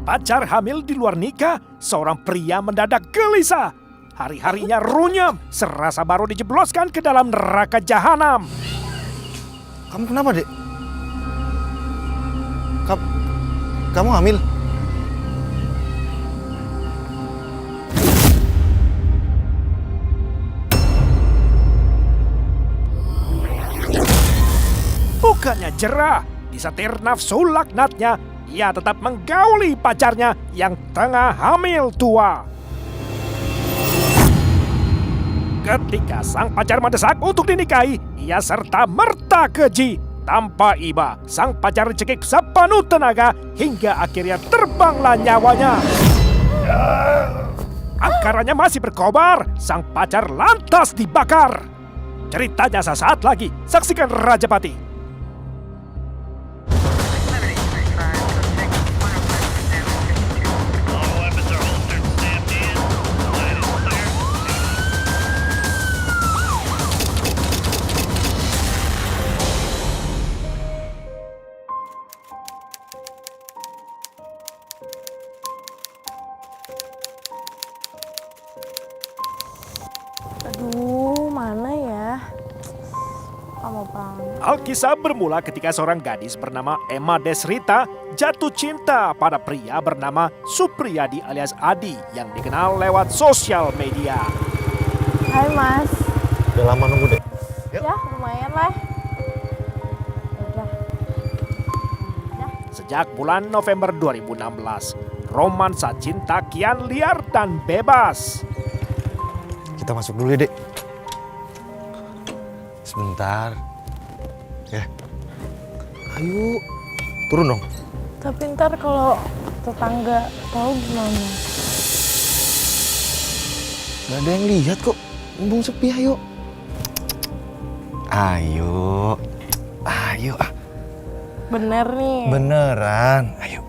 Pacar hamil di luar nikah, seorang pria mendadak gelisah. Hari-harinya runyam, serasa baru dijebloskan ke dalam neraka jahanam. Kamu kenapa, Dek? Kamu hamil? Bukannya jerah, disetir nafsu laknatnya, ia tetap menggauli pacarnya yang tengah hamil tua. Ketika sang pacar mendesak untuk dinikahi, ia serta-merta keji. Tanpa iba, sang pacar dicekik sepenuh tenaga hingga akhirnya terbanglah nyawanya. Angkarannya masih berkobar, sang pacar lantas dibakar. Ceritanya sesaat lagi, saksikan Rajapati. Aduh, mana ya? Lama banget. Alkisah bermula ketika seorang gadis bernama Emma Desrita jatuh cinta pada pria bernama Supriyadi alias Adi yang dikenal lewat sosial media. Hai Mas. Udah lama nunggu, Dek. Ya, lumayan lah. Udah. Sejak bulan November 2016, romansa cinta kian liar dan bebas. Kita masuk dulu ya, Dek. Sebentar. Ya. Ayo. Turun dong. Tapi ntar kalau tetangga tahu gimana? Gak ada yang lihat kok. Mumpung sepi, ayo. Ayo. Ayo. Bener nih. Beneran. Ayo.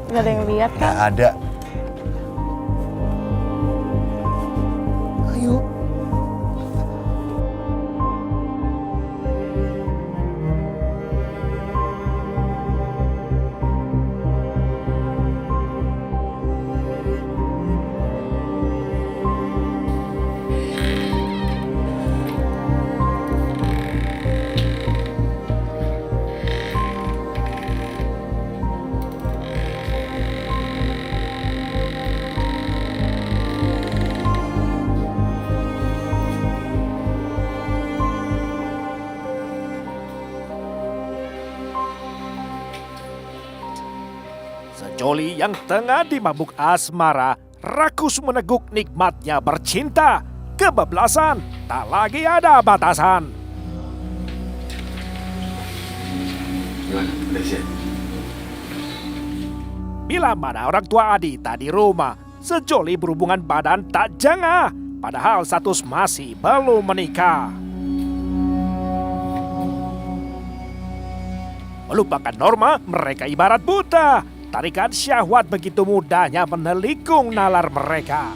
Gak ada yang lihat Gak kan? ada. Ayo. Sejoli yang tengah dimabuk asmara, rakus meneguk nikmatnya bercinta. Kebablasan, tak lagi ada batasan. Bila mana orang tua Adi tak di rumah, Sejoli berhubungan badan tak jengah. Padahal status masih belum menikah. Melupakan norma, mereka ibarat buta. Tarikan syahwat begitu mudahnya menelikung nalar mereka.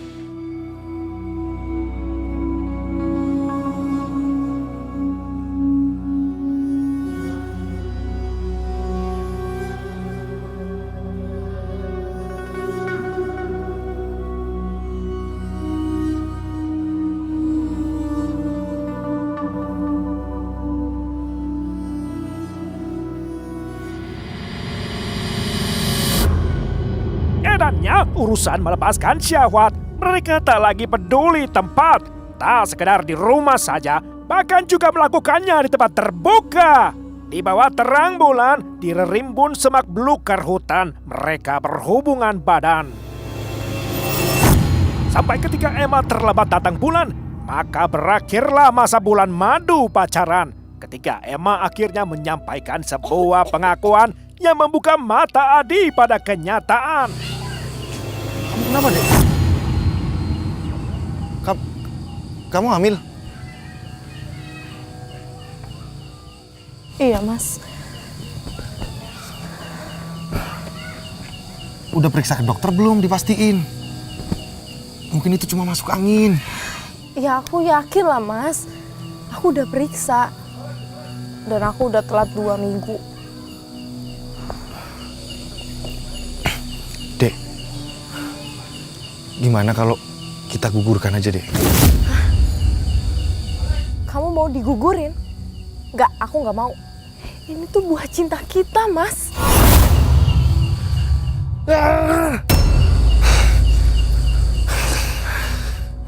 Edannya urusan melepaskan syahwat, mereka tak lagi peduli tempat. Tak sekedar di rumah saja, bahkan juga melakukannya di tempat terbuka. Di bawah terang bulan, di rimbun semak belukar hutan, mereka berhubungan badan. Sampai ketika Emma terlambat datang bulan, maka berakhirlah masa bulan madu pacaran. Ketika Emma akhirnya menyampaikan sebuah pengakuan yang membuka mata Adi pada kenyataan. Kamu kenapa, Dek? Kamu hamil? Iya Mas. Udah periksa ke dokter belum dipastiin? Mungkin itu cuma masuk angin. Ya aku yakin lah Mas. Aku udah periksa. Dan aku udah telat 2 minggu. Dek, gimana kalau kita gugurkan aja, Dek? Kamu mau digugurin? Nggak, aku nggak mau. Ini tuh buah cinta kita, Mas.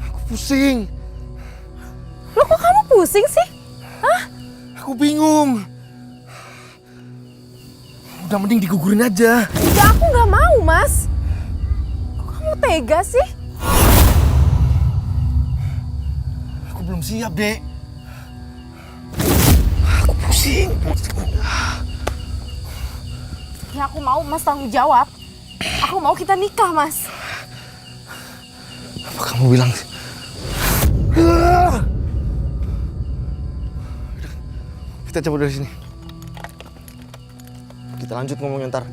Aku pusing. Loh, kok kamu pusing sih? Aku bingung. Udah mending digugurin aja. Enggak, aku nggak mau, Mas. Kok kamu tega sih? Aku belum siap, Dek. Aku pusing. Ya aku mau, Mas tanggung jawab. Aku mau kita nikah, Mas. Apa kamu bilang? Kita cabut dari sini. Kita lanjut ngomongnya ntar.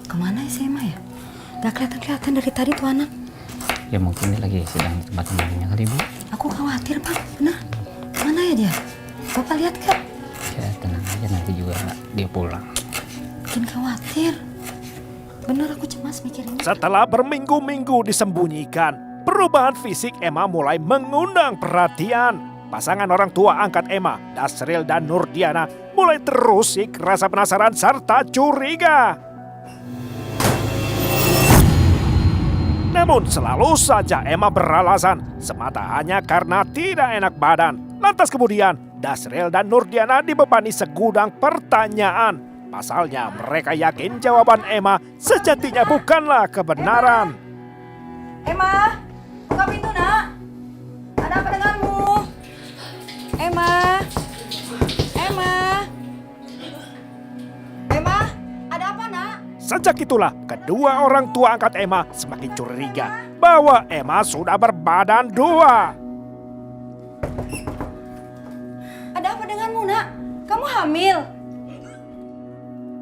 Kemana ya si Emma ya? Gak kelihatan dari tadi tuh anak. Ya mungkin dia lagi sedang di tempat temannya kali, Bu. Aku khawatir, Pak. Benar. Mana ya dia? Bapak lihat gak? Ya tenang aja, nanti juga dia pulang. Bikin khawatir. Bener, aku cemas mikirin. Setelah berminggu-minggu disembunyikan, perubahan fisik Emma mulai mengundang perhatian. Pasangan orang tua angkat Emma, Dasril dan Nurdiana, mulai terusik rasa penasaran serta curiga. Namun selalu saja Emma beralasan semata hanya karena tidak enak badan. Lantas kemudian Dasril dan Nurdiana dibebani segudang pertanyaan. Pasalnya mereka yakin jawaban Emma sejatinya bukanlah kebenaran. Emma, buka pintu, Nak. Ada apa denganmu? Emma. Emma. Emma, ada apa, Nak? Sejak itulah kedua orang tua angkat Emma semakin curiga bahwa Emma sudah berbadan 2. Ada apa denganmu, Nak? Kamu hamil?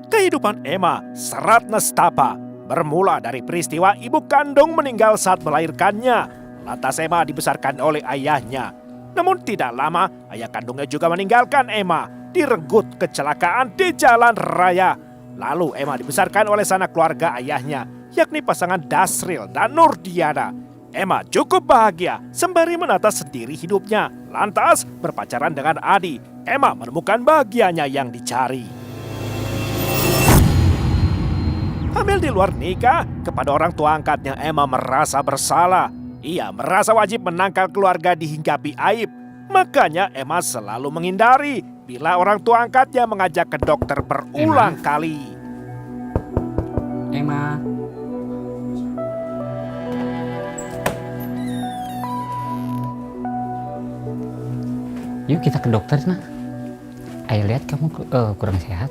Kehidupan Emma serat nestapa bermula dari peristiwa ibu kandung meninggal saat melahirkannya. Lantas Emma dibesarkan oleh ayahnya. Namun tidak lama ayah kandungnya juga meninggalkan Emma direnggut kecelakaan di jalan raya. Lalu Emma dibesarkan oleh sanak keluarga ayahnya, yakni pasangan Dasril dan Nurdiana. Emma cukup bahagia sembari menata sendiri hidupnya. Lantas berpacaran dengan Adi, Emma menemukan bahagianya yang dicari. Hamil di luar nikah, kepada orang tua angkatnya Emma merasa bersalah. Ia merasa wajib menangkal keluarga dihinggapi aib. Makanya Emma selalu menghindari bila orang tua angkatnya mengajak ke dokter berulang kali. Emma. Yuk kita ke dokter, Nak. Ayah lihat kamu kurang sehat.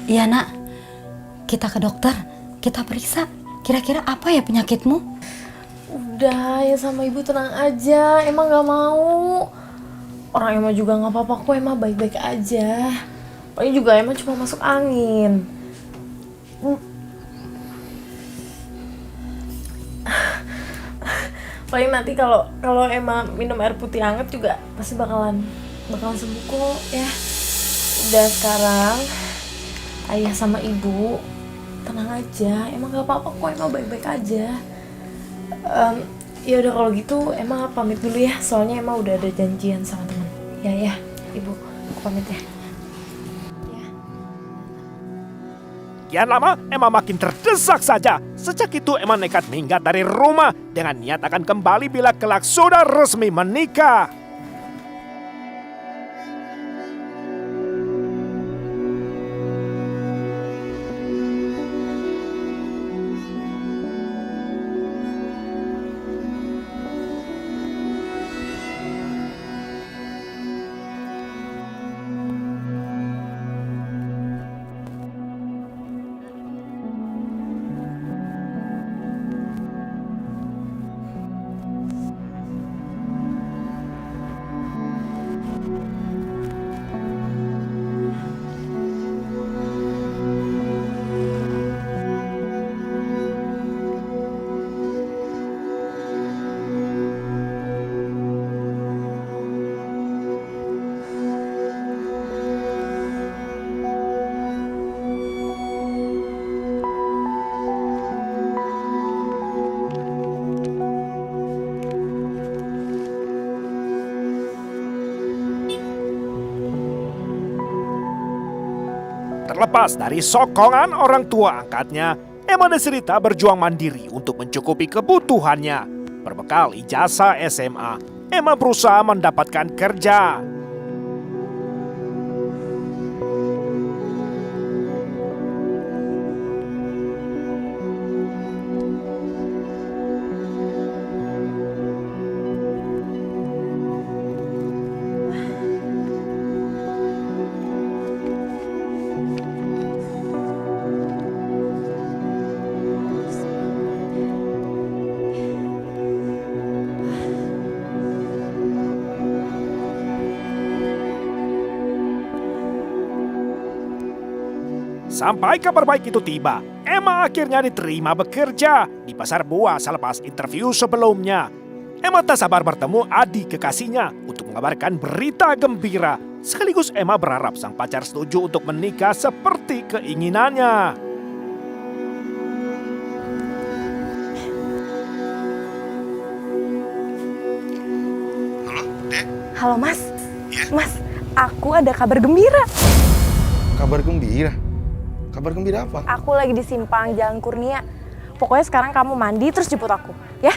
Iya, Nak. Kita ke dokter. Kita periksa. Kira-kira apa ya penyakitmu? Udah, ya sama ibu tenang aja. Emang nggak mau. Orang Emma juga nggak apa-apa kok. Emma baik-baik aja. Paling juga Emma cuma masuk angin. Paling nanti kalau Emma minum air putih hangat juga pasti bakalan sembuh kok ya. Udah sekarang ayah sama ibu tenang aja. Emang nggak apa-apa kok. Emma baik-baik aja. Ya udah kalau gitu Emma pamit dulu ya. Soalnya Emma udah ada janjian sama teman. Ya, ibu aku pamit ya. Kian lama, Emma makin terdesak saja. Sejak itu Emma nekat minggat dari rumah dengan niat akan kembali bila kelak sudah resmi menikah. Terlepas dari sokongan orang tua angkatnya, Emma Desrita berjuang mandiri untuk mencukupi kebutuhannya. Berbekal ijazah SMA, Emma berusaha mendapatkan kerja. Sampai kabar baik itu tiba, Emma akhirnya diterima bekerja di pasar buah selepas interview sebelumnya. Emma tak sabar bertemu adik kekasihnya untuk mengabarkan berita gembira. Sekaligus Emma berharap sang pacar setuju untuk menikah seperti keinginannya. Halo, Dek. Halo Mas. Iya? Mas, aku ada kabar gembira. Kabar gembira? Kabar gembira apa? Aku lagi di simpang Jalan Kurnia. Pokoknya sekarang kamu mandi terus jemput aku, ya?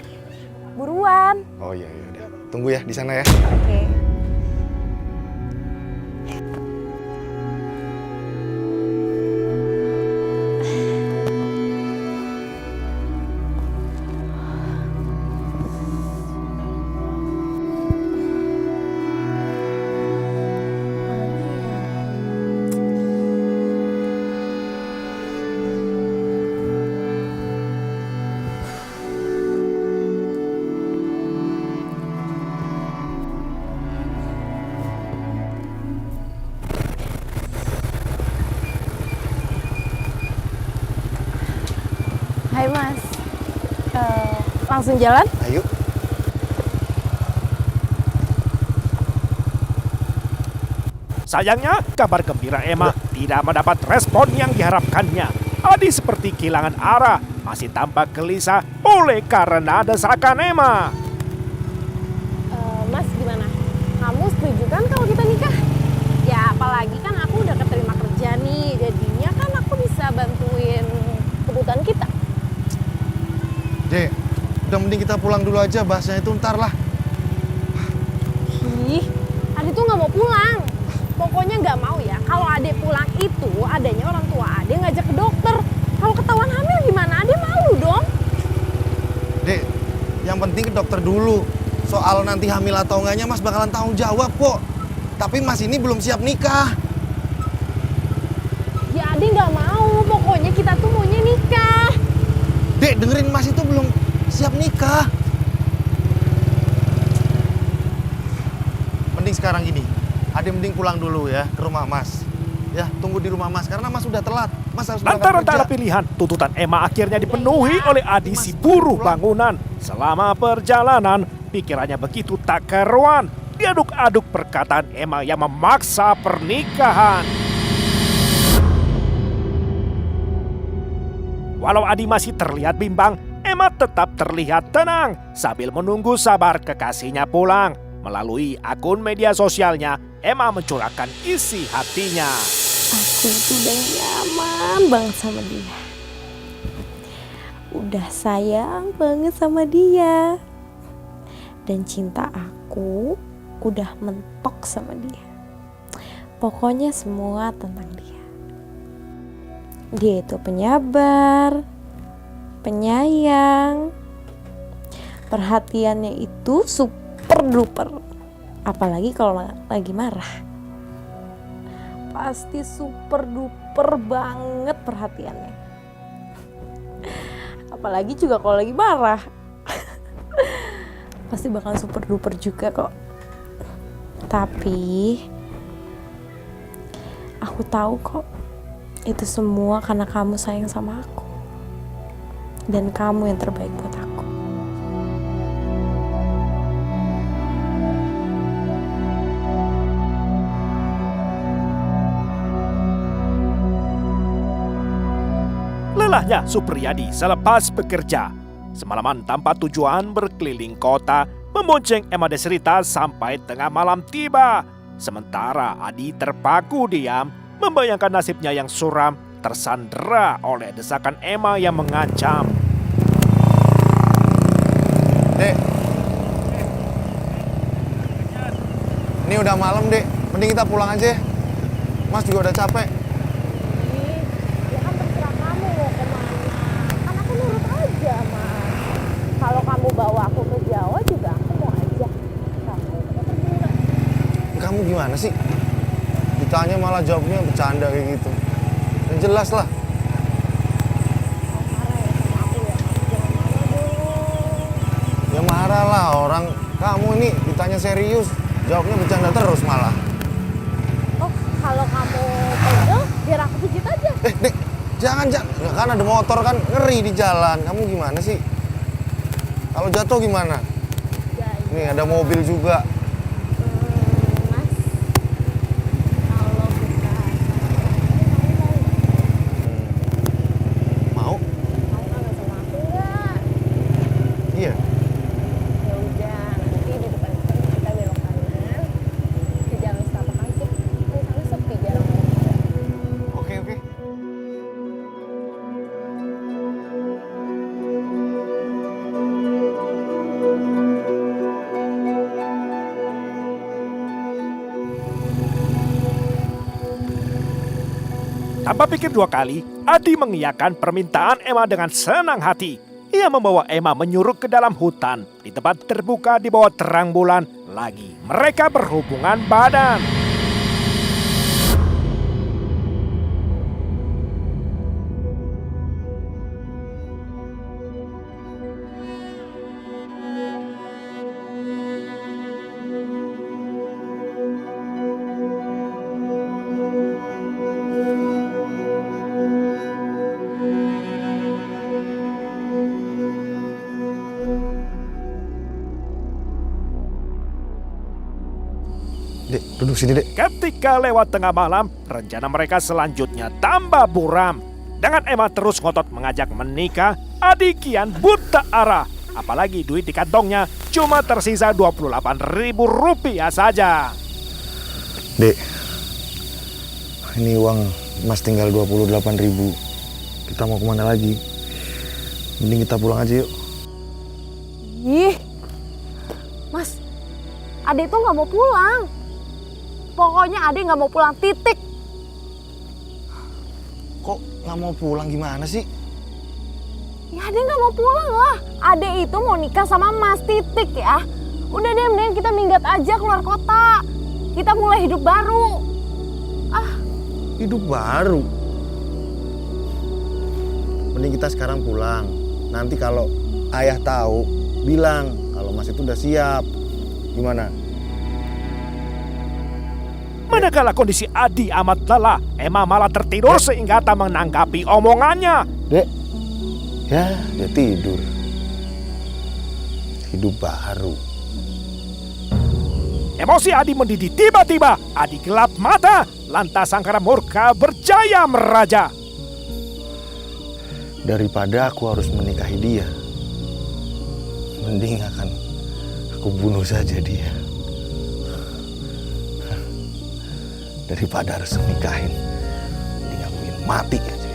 Buruan. Oh iya, udah. Tunggu ya di sana ya. Oke. Hai Mas. Langsung jalan? Ayo. Sayangnya, kabar gembira Emma tidak mendapat respon yang diharapkannya. Adi seperti kehilangan arah, masih tampak gelisah oleh karena desakan Emma. Mas gimana? Kamu setuju kan kalau kita nikah? Ya apalagi kan aku udah keterima kerja nih, jadinya kan aku bisa bantuin kebutuhan kita. Dek, udah mending kita pulang dulu aja, bahasnya itu ntar lah. Ih, Ade tuh nggak mau pulang. Pokoknya nggak mau ya. Kalau Ade pulang itu adanya orang tua Ade ngajak ke dokter. Kalau ketahuan hamil gimana? Ade malu dong. Dek, yang penting ke dokter dulu. Soal nanti hamil atau enggaknya Mas bakalan tanggung jawab kok. Tapi Mas ini belum siap nikah. Ya Ade nggak mau. Pokoknya kita tuh maunya nikah. Dek, dengerin Mas itu belum siap nikah. Mending sekarang gini. Ade mending pulang dulu ya ke rumah Mas. Ya, tunggu di rumah Mas karena Mas sudah telat. Mas harus berangkat Lantaran tak ada kerja. pilihan, tuntutan Emma akhirnya dipenuhi oleh Adi si buruh bangunan. Selama perjalanan, pikirannya begitu tak karuan. Diaduk-aduk perkataan Emma yang memaksa pernikahan. Walau Adi masih terlihat bimbang, Emma tetap terlihat tenang sambil menunggu sabar kekasihnya pulang. Melalui akun media sosialnya, Emma mencurahkan isi hatinya. Aku itu udah nyaman banget sama dia. Udah sayang banget sama dia. Dan cinta aku udah mentok sama dia. Pokoknya semua tentang dia. Dia itu penyabar, penyayang. Perhatiannya itu super duper. Apalagi kalau lagi marah. Pasti super duper banget perhatiannya. Apalagi juga kalau lagi marah. Pasti bakal super duper juga kok. Tapi aku tahu kok itu semua karena kamu sayang sama aku. Dan kamu yang terbaik buat aku. Lelahnya Supriyadi selepas bekerja. Semalaman tanpa tujuan berkeliling kota, membonceng Emma Desrita sampai tengah malam tiba. Sementara Adi terpaku diam, membayangkan nasibnya yang suram, tersandera oleh desakan Emma yang mengancam. Dek, ini udah malam, Dek. Mending kita pulang aja ya. Mas juga udah capek. Ya kan terserah kamu mau kemana. Kan aku nurut aja, Mas. Kalau kamu bawa aku ke Jawa juga aku mau aja. Kamu pergi nggak? Kamu gimana sih? Ditanya malah jawabnya bercanda kayak gitu. Yang jelas lah. Marah ya sama aku ya, Mas. Jangan marah dulu. Ya marah lah orang. Kamu ini ditanya serius, jawabnya bercanda terus malah. Oh, kalau kamu pegel, biar aku pijit aja. Dek, jangan. Ya kan ada motor kan, ngeri di jalan. Kamu gimana sih? Kalau jatuh gimana? Ya, Nih ada mobil juga. Mas, kalau kita Mau? mau nggak sama aku nggak? Iya. Ya udah, nanti di depan kita belok kanan ke jalan setapak aja. Di sana sepi jarang orang. Oke. Tanpa pikir dua kali, Adi mengiyakan permintaan Emma dengan senang hati. Ia membawa Emma menyuruh ke dalam hutan. Di tempat terbuka di bawah terang bulan, lagi mereka berhubungan badan. Dek, duduk sini, Dek. Ketika lewat tengah malam, rencana mereka selanjutnya tambah buram. Dengan Emma terus ngotot mengajak menikah, Adi kian buta arah. Apalagi duit di kantongnya cuma tersisa Rp28.000 saja. Dek, ini uang Mas tinggal 28.000. Kita mau kemana lagi? Mending kita pulang aja yuk. Ih, Mas, Ade tuh nggak mau pulang. Pokoknya Ade nggak mau pulang, titik. Kok nggak mau pulang gimana sih? Ya Ade nggak mau pulang lah. Ade itu mau nikah sama Mas, titik ya. Udah deh, mending kita minggat aja keluar kota. Kita mulai hidup baru. Hidup baru. Mending kita sekarang pulang. Nanti kalau ayah tahu, bilang kalau Mas itu udah siap. Gimana? Manakala kondisi Adi amat lelah, Emma malah tertidur sehingga tak menanggapi omongannya. Dek, ya dia tidur. Hidup baru. Emosi Adi mendidih tiba-tiba. Adi gelap mata, lantas Sangkara murka berjaya meraja. Daripada aku harus menikahi dia, mending akan aku bunuh saja dia. Daripada harus menikahin, mending aku ingin mati aja.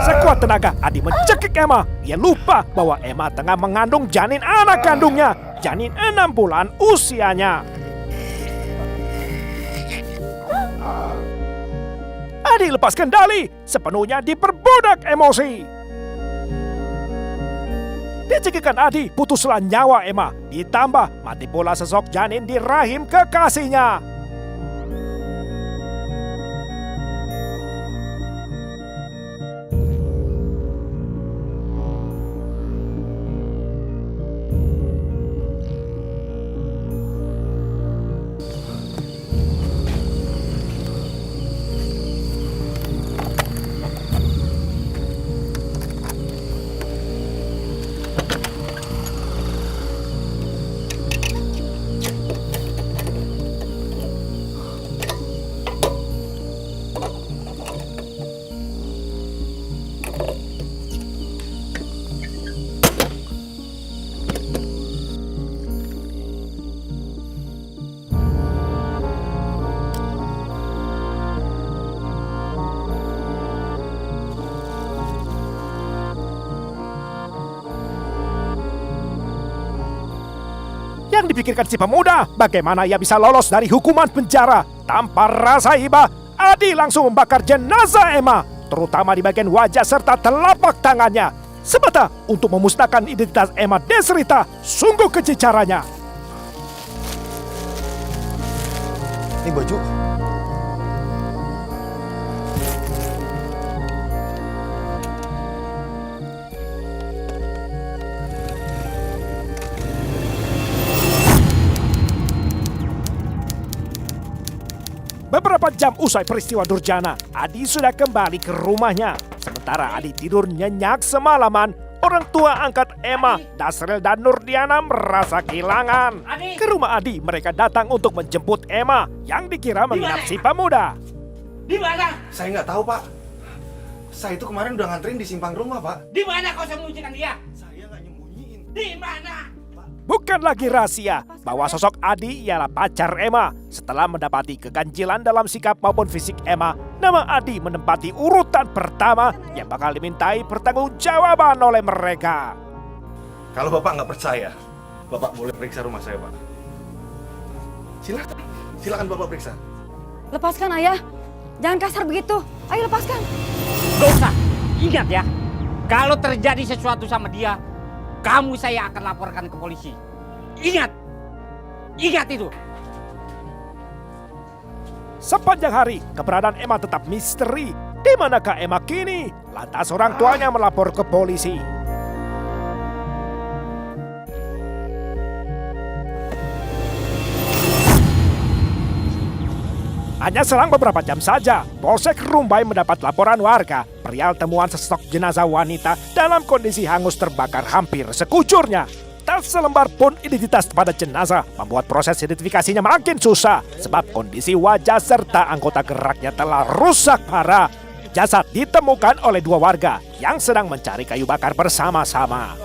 Sekuat tenaga, Adi mencekik Emma. Ia lupa bahwa Emma tengah mengandung janin anak kandungnya. Janin 6 bulan usianya. Adi lepas kendali, sepenuhnya diperbudak emosi. Dicekikan Adi, putuslah nyawa Emma. Ditambah mati pula sesok janin di rahim kekasihnya. Yang dipikirkan si pemuda, bagaimana ia bisa lolos dari hukuman penjara. Tanpa rasa iba, Adi langsung membakar jenazah Emma, terutama di bagian wajah serta telapak tangannya. Semata untuk memusnahkan identitas Emma Desrita. Sungguh keji caranya. Ini baju. Beberapa jam usai peristiwa durjana, Adi sudah kembali ke rumahnya. Sementara Adi tidur nyenyak semalaman, orang tua angkat Emma, Dasril dan Nurdiana merasa kehilangan. Ke rumah Adi, mereka datang untuk menjemput Emma yang dikira menginap si pemuda. Di mana? Saya nggak tahu, Pak. Saya itu kemarin udah nganterin di simpang rumah, Pak. Di mana kau sembunyikan dia? Saya nggak nyembunyiin. Di mana? Bukan lagi rahasia bahwa sosok Adi ialah pacar Emma. Setelah mendapati keganjilan dalam sikap maupun fisik Emma, nama Adi menempati urutan pertama yang bakal dimintai pertanggungjawaban oleh mereka. Kalau Bapak nggak percaya, Bapak boleh periksa rumah saya, Pak. Silakan Bapak periksa. Lepaskan ayah. Jangan kasar begitu. Ayo lepaskan. Gak usah. Ingat ya, kalau terjadi sesuatu sama dia, kamu saya akan laporkan ke polisi. Ingat. Ingat itu. Sepanjang hari, keberadaan Emma tetap misteri. Di manakah Emma kini? Lantas orang tuanya melapor ke polisi. Hanya selang beberapa jam saja, Polsek Rumbai mendapat laporan warga perihal temuan sesosok jenazah wanita dalam kondisi hangus terbakar hampir sekujurnya. Tak selembar pun identitas pada jenazah membuat proses identifikasinya makin susah sebab kondisi wajah serta anggota geraknya telah rusak parah. Jasad ditemukan oleh dua warga yang sedang mencari kayu bakar bersama-sama.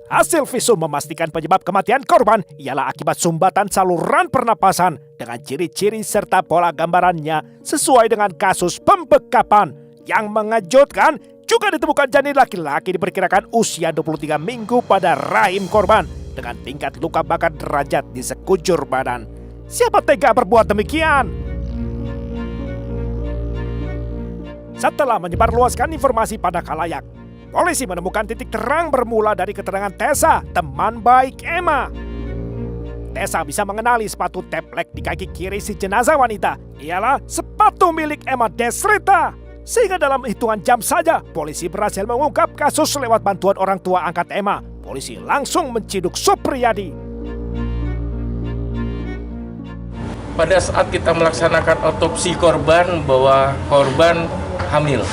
Hasil visum memastikan penyebab kematian korban ialah akibat sumbatan saluran pernapasan dengan ciri-ciri serta pola gambarannya sesuai dengan kasus pembekapan. Yang mengejutkan, juga ditemukan janin laki-laki diperkirakan usia 23 minggu pada rahim korban dengan tingkat luka bakar derajat di sekujur badan. Siapa tega berbuat demikian? Setelah menyebarluaskan informasi pada khalayak, polisi menemukan titik terang bermula dari keterangan Tessa, teman baik Emma. Tessa bisa mengenali sepatu teplek di kaki kiri si jenazah wanita. Ialah sepatu milik Emma Desrita. Sehingga dalam hitungan jam saja, polisi berhasil mengungkap kasus lewat bantuan orang tua angkat Emma. Polisi langsung menciduk Supriyadi. Pada saat kita melaksanakan otopsi korban, bahwa korban hamil.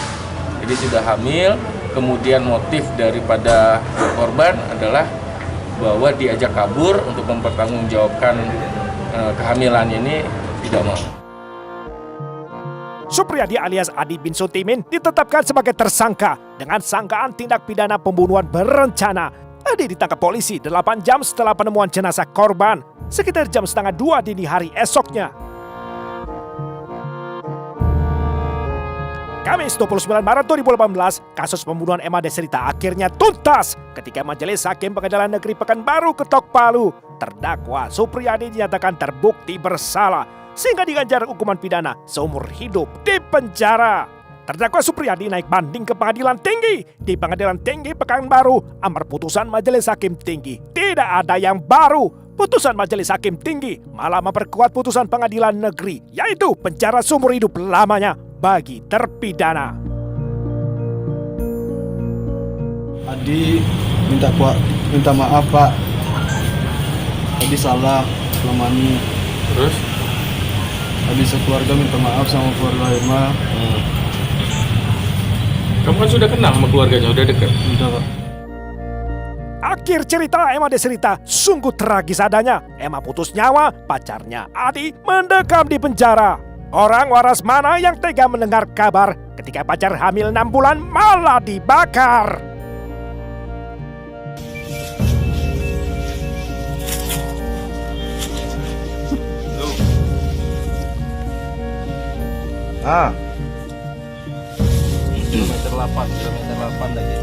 Jadi sudah hamil. Kemudian motif daripada korban adalah bahwa diajak kabur untuk mempertanggungjawabkan kehamilan ini tidak mau. Supriyadi alias Adi bin Sutimin ditetapkan sebagai tersangka dengan sangkaan tindak pidana pembunuhan berencana. Adi ditangkap polisi 8 jam setelah penemuan jenazah korban, sekitar jam 1:30 dini hari esoknya. Kamis 29 Maret 2018, kasus pembunuhan Emma Desrita akhirnya tuntas ketika Majelis Hakim Pengadilan Negeri Pekanbaru ketok palu. Terdakwa Supriyadi dinyatakan terbukti bersalah sehingga diganjar hukuman pidana seumur hidup di penjara. Terdakwa Supriyadi naik banding ke Pengadilan Tinggi. Di Pengadilan Tinggi Pekanbaru, amar putusan Majelis Hakim Tinggi tidak ada yang baru. Putusan Majelis Hakim Tinggi malah memperkuat putusan Pengadilan Negeri, yaitu penjara seumur hidup lamanya bagi terpidana. Adi minta maaf, Pak. Adi salah selama ini. Terus? Adi sekeluarga minta maaf sama keluarga Emma. Kamu kan sudah kenal sama keluarganya, udah dekat? Udah, Pak. Akhir cerita Emma Desrita sungguh tragis adanya. Emma putus nyawa, pacarnya Adi mendekam di penjara. Orang waras mana yang tega mendengar kabar ketika pacar hamil 6 bulan malah dibakar? Ah, Kilometer 8 lagi.